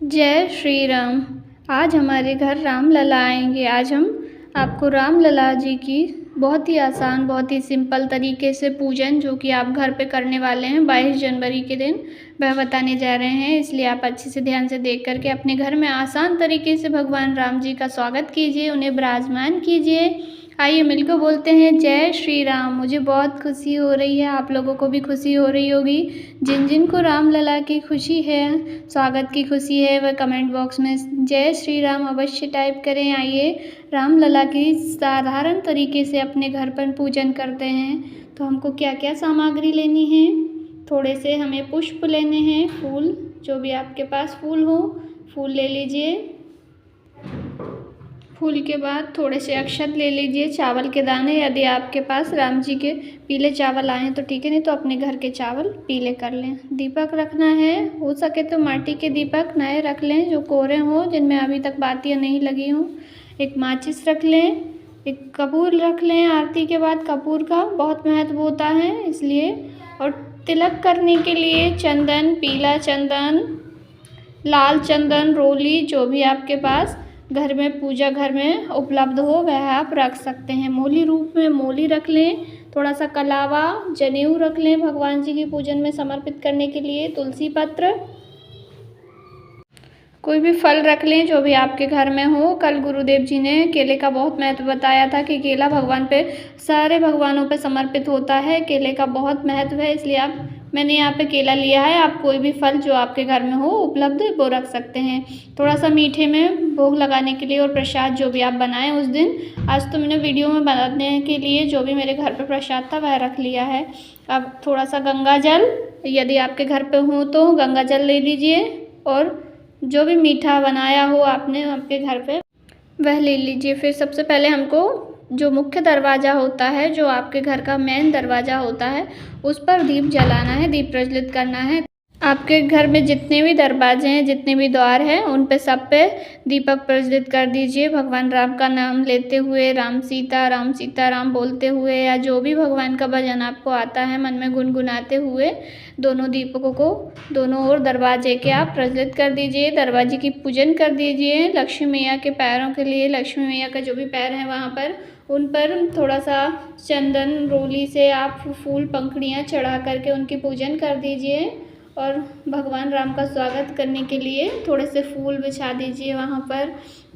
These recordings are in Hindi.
जय श्री राम। आज हमारे घर रामलला आएंगे। आज हम आपको रामलला जी की बहुत ही आसान, बहुत ही सिंपल तरीके से पूजन जो कि आप घर पे करने वाले हैं 22 जनवरी के दिन, वह बताने जा रहे हैं। इसलिए आप अच्छे से ध्यान से देख करके अपने घर में आसान तरीके से भगवान राम जी का स्वागत कीजिए, उन्हें विराजमान कीजिए। आइए मिलकर बोलते हैं जय श्री राम। मुझे बहुत खुशी हो रही है, आप लोगों को भी खुशी हो रही होगी। जिन जिन को रामलला की खुशी है, स्वागत की खुशी है, वह कमेंट बॉक्स में जय श्री राम अवश्य टाइप करें। आइए रामलला की साधारण तरीके से अपने घर पर पूजन करते हैं। तो हमको क्या क्या सामग्री लेनी है? थोड़े से हमें पुष्प लेने हैं, फूल, जो भी आपके पास फूल हो फूल ले लीजिए। फूल के बाद थोड़े से अक्षत ले लीजिए, चावल के दाने, यदि आपके पास राम जी के पीले चावल आए हैं तो ठीक है, नहीं तो अपने घर के चावल पीले कर लें। दीपक रखना है, हो सके तो माटी के दीपक नए रख लें जो कोरे हों, जिनमें अभी तक बातियाँ नहीं लगी हों। एक माचिस रख लें, एक कपूर रख लें। आरती के बाद कपूर का बहुत महत्व होता है इसलिए। और तिलक करने के लिए चंदन, पीला चंदन, लाल चंदन, रोली, जो भी आपके पास घर में पूजा घर में उपलब्ध हो वह आप रख सकते हैं। मोली रूप में मोली रख लें, थोड़ा सा कलावा, जनेऊ रख लें भगवान जी की पूजन में समर्पित करने के लिए। तुलसी पत्र, कोई भी फल रख लें जो भी आपके घर में हो। कल गुरुदेव जी ने केले का बहुत महत्व बताया था कि केला भगवान पे, सारे भगवानों पे समर्पित होता है। केले का बहुत महत्व है, इसलिए मैंने यहाँ पे केला लिया है। आप कोई भी फल जो आपके घर में हो उपलब्ध वो रख सकते हैं। थोड़ा सा मीठे में भोग लगाने के लिए और प्रसाद जो भी आप बनाएं उस दिन। आज तो मैंने वीडियो में बनाने के लिए जो भी मेरे घर पे प्रसाद था वह रख लिया है। अब थोड़ा सा गंगा जल, यदि आपके घर पे हो तो गंगा जल ले लीजिए, और जो भी मीठा बनाया हो आपने आपके घर पे वह ले लीजिए। फिर सबसे पहले हमको जो मुख्य दरवाज़ा होता है, जो आपके घर का मेन दरवाज़ा होता है, उस पर दीप जलाना है, दीप प्रज्वलित करना है। आपके घर में जितने भी दरवाजे हैं, जितने भी द्वार हैं, उन पे सब पे दीपक प्रज्वलित कर दीजिए। भगवान राम का नाम लेते हुए, राम सीता राम बोलते हुए, या जो भी भगवान का भजन आपको आता है मन में गुनगुनाते हुए दोनों दीपकों को दोनों ओर दरवाजे के आप प्रज्वलित कर दीजिए। दरवाजे की पूजन कर दीजिए। लक्ष्मी मैया के पैरों के लिए, लक्ष्मी मैया का जो भी पैर है वहाँ पर, उन पर थोड़ा सा चंदन रोली से आप फूल पंखुड़ियाँ चढ़ा करके उनकी पूजन कर दीजिए। और भगवान राम का स्वागत करने के लिए थोड़े से फूल बिछा दीजिए वहाँ पर,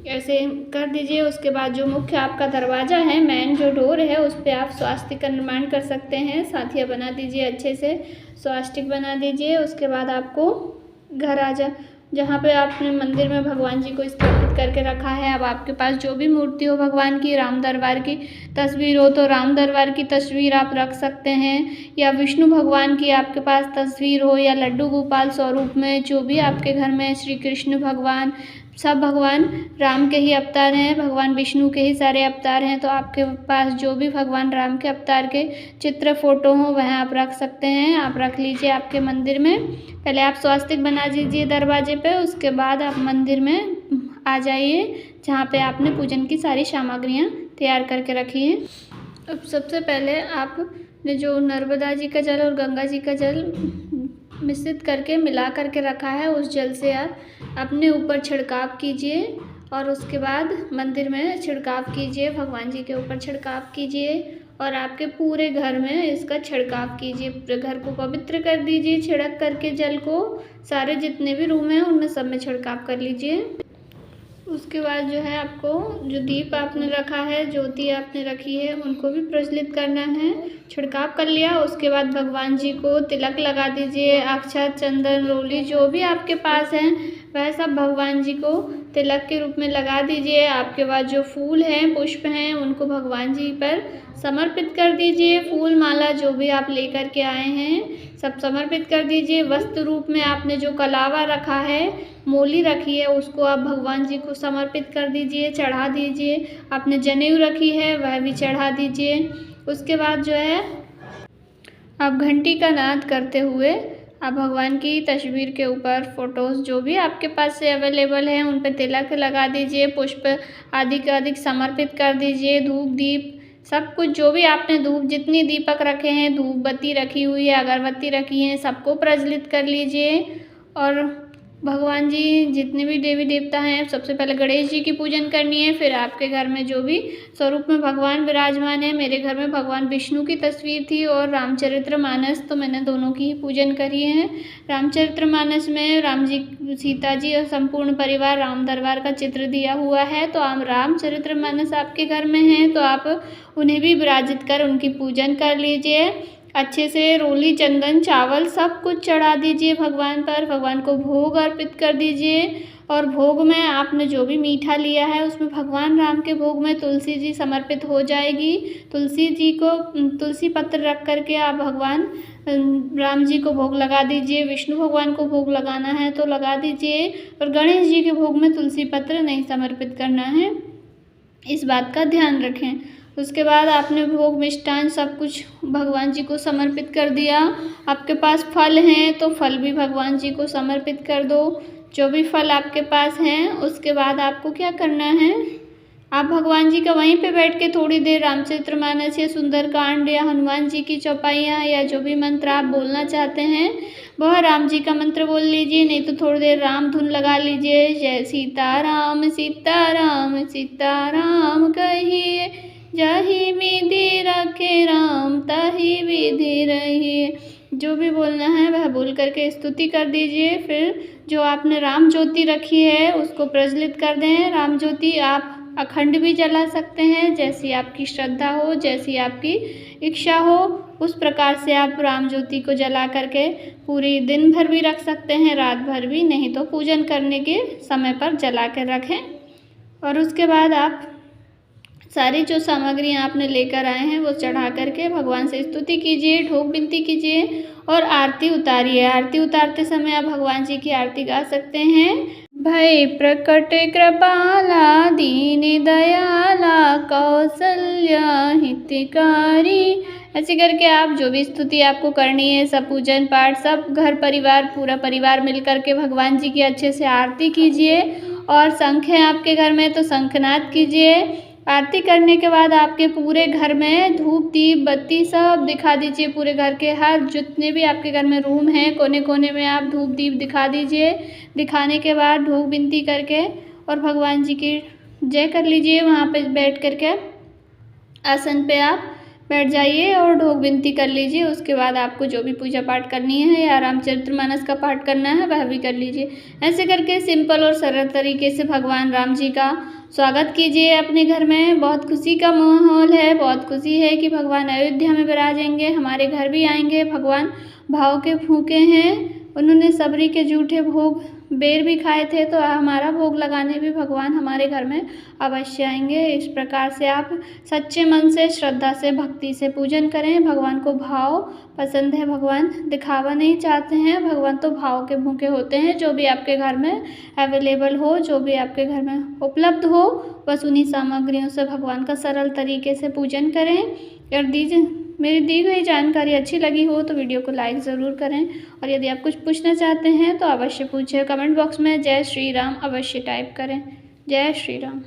ऐसे कर दीजिए। उसके बाद जो मुख्य आपका दरवाज़ा है, मेन जो डोर है, उस पर आप स्वास्तिक का निर्माण कर सकते हैं। साथिया बना दीजिए, अच्छे से स्वास्तिक बना दीजिए। उसके बाद आपको घर जहाँ पे आपने मंदिर में भगवान जी को स्थापित करके रखा है, अब आपके पास जो भी मूर्ति हो भगवान की, राम दरबार की तस्वीर हो तो राम दरबार की तस्वीर आप रख सकते हैं, या विष्णु भगवान की आपके पास तस्वीर हो, या लड्डू गोपाल स्वरूप में जो भी आपके घर में श्री कृष्ण भगवान, सब भगवान राम के ही अवतार हैं, भगवान विष्णु के ही सारे अवतार हैं। तो आपके पास जो भी भगवान राम के अवतार के चित्र फोटो हो वह आप रख सकते हैं, आप रख लीजिए आपके मंदिर में। पहले आप स्वास्तिक बना दीजिए दरवाजे पे, उसके बाद आप मंदिर में आ जाइए जहाँ पे आपने पूजन की सारी सामग्रियाँ तैयार करके रखी हैं। अब सबसे पहले आपने जो नर्मदा जी का जल और गंगा जी का जल मिश्रित करके मिला करके रखा है, उस जल से आप अपने ऊपर छिड़काव कीजिए, और उसके बाद मंदिर में छिड़काव कीजिए, भगवान जी के ऊपर छिड़काव कीजिए, और आपके पूरे घर में इसका छिड़काव कीजिए। घर को पवित्र कर दीजिए छिड़क करके जल को, सारे जितने भी रूम हैं उनमें सब में छिड़काव कर लीजिए। उसके बाद जो है आपको जो दीप आपने रखा है, ज्योति आपने रखी है, उनको भी प्रज्वलित करना है। छिड़काव कर लिया, उसके बाद भगवान जी को तिलक लगा दीजिए। अक्षत, चंदन, रोली जो भी आपके पास हैं वह सब भगवान जी को तिलक के रूप में लगा दीजिए। आपके पास जो फूल हैं, पुष्प हैं, उनको भगवान जी पर समर्पित कर दीजिए। फूल माला जो भी आप लेकर के आए हैं सब समर्पित कर दीजिए। वस्त्र रूप में आपने जो कलावा रखा है, मोली रखी है, उसको आप भगवान जी को समर्पित कर दीजिए, चढ़ा दीजिए। आपने जनेऊ रखी है वह भी चढ़ा दीजिए। उसके बाद जो है आप घंटी का नाद करते हुए आप भगवान की तस्वीर के ऊपर फ़ोटोज़ जो भी आपके पास से अवेलेबल हैं उन पर तिलक लगा दीजिए, पुष्प आदि का अधिक समर्पित कर दीजिए। धूप दीप सब कुछ जो भी आपने धूप, जितनी दीपक रखे हैं, धूप बत्ती रखी हुई है, अगरबत्ती रखी है, सबको प्रज्वलित कर लीजिए। और भगवान जी जितने भी देवी देवता हैं सबसे पहले गणेश जी की पूजन करनी है। फिर आपके घर में जो भी स्वरूप में भगवान विराजमान है, मेरे घर में भगवान विष्णु की तस्वीर थी और रामचरितमानस, तो मैंने दोनों की ही पूजन करी है। रामचरितमानस में राम जी, सीता जी और संपूर्ण परिवार राम दरबार का चित्र दिया हुआ है। तो आप रामचरितमानस आपके घर में हैं तो आप उन्हें भी विराजित कर उनकी पूजन कर लीजिए। अच्छे से रोली, चंदन, चावल सब कुछ चढ़ा दीजिए भगवान पर, भगवान को भोग अर्पित कर दीजिए। और भोग में आपने जो भी मीठा लिया है उसमें भगवान राम के भोग में तुलसी जी समर्पित हो जाएगी। तुलसी जी को तुलसी पत्र रख करके आप भगवान राम जी को भोग लगा दीजिए। विष्णु भगवान को भोग लगाना है तो लगा दीजिए, और गणेश जी के भोग में तुलसी पत्र नहीं समर्पित करना है, इस बात का ध्यान रखें। उसके बाद आपने भोग, मिष्ठान सब कुछ भगवान जी को समर्पित कर दिया। आपके पास फल हैं तो फल भी भगवान जी को समर्पित कर दो, जो भी फल आपके पास हैं। उसके बाद आपको क्या करना है, आप भगवान जी का वहीं पे बैठ के थोड़ी देर रामचरितमानस या सुंदरकांड या हनुमान जी की चौपाइयाँ या जो भी मंत्र आप बोलना चाहते हैं वह राम जी का मंत्र बोल लीजिए, नहीं तो थोड़ी देर राम धुन लगा लीजिए। जय सीताराम सीताराम सीताराम कहिए, जही विधि रखे राम तही विधि रहिए। जो भी बोलना है वह बोल करके स्तुति कर दीजिए। फिर जो आपने राम ज्योति रखी है उसको प्रज्वलित कर दें। राम ज्योति आप अखंड भी जला सकते हैं, जैसी आपकी श्रद्धा हो, जैसी आपकी इच्छा हो, उस प्रकार से आप राम ज्योति को जला करके पूरी दिन भर भी रख सकते हैं, रात भर भी, नहीं तो पूजन करने के समय पर जला कर रखें। और उसके बाद आप सारी जो सामग्रियाँ आपने लेकर आए हैं वो चढ़ा करके भगवान से स्तुति कीजिए, ढोक विनती कीजिए और आरती उतारिए। आरती उतारते समय आप भगवान जी की आरती गा सकते हैं। भय प्रकट कृपाला दीन दयाला कौसल्या हितकारी, ऐसे करके आप जो भी स्तुति आपको करनी है, सब पूजन पाठ, सब घर परिवार, पूरा परिवार मिल करके भगवान जी की अच्छे से आरती कीजिए। और शंख है आपके घर में तो शंखनाद कीजिए। आरती करने के बाद आपके पूरे घर में धूप, दीप, बत्ती सब दिखा दीजिए। पूरे घर के हर जितने भी आपके घर में रूम हैं, कोने कोने में आप धूप दीप दिखा दीजिए। दिखाने के बाद ढोक विनती करके और भगवान जी की जय कर लीजिए। वहाँ पे बैठ करके आसन पे आप बैठ जाइए और ढोक विनती कर लीजिए। उसके बाद आपको जो भी पूजा पाठ करनी है या रामचरितमानस का पाठ करना है वह भी कर लीजिए। ऐसे करके सिंपल और सरल तरीके से भगवान राम जी का स्वागत कीजिए अपने घर में। बहुत खुशी का माहौल है, बहुत खुशी है कि भगवान अयोध्या में विराजेंगे, हमारे घर भी आएंगे। भगवान भाव के भूखे हैं, उन्होंने सबरी के जूठे भोग बेर भी खाए थे, तो हमारा भोग लगाने भी भगवान हमारे घर में अवश्य आएंगे। इस प्रकार से आप सच्चे मन से, श्रद्धा से, भक्ति से पूजन करें। भगवान को भाव पसंद है, भगवान दिखावा नहीं चाहते हैं, भगवान तो भाव के भूखे होते हैं। जो भी आपके घर में अवेलेबल हो, जो भी आपके घर में उपलब्ध हो, बस उन्हीं सामग्रियों से भगवान का सरल तरीके से पूजन करें। और मेरी दी गई जानकारी अच्छी लगी हो तो वीडियो को लाइक ज़रूर करें, और यदि आप कुछ पूछना चाहते हैं तो अवश्य पूछें। कमेंट बॉक्स में जय श्री राम अवश्य टाइप करें। जय श्री राम।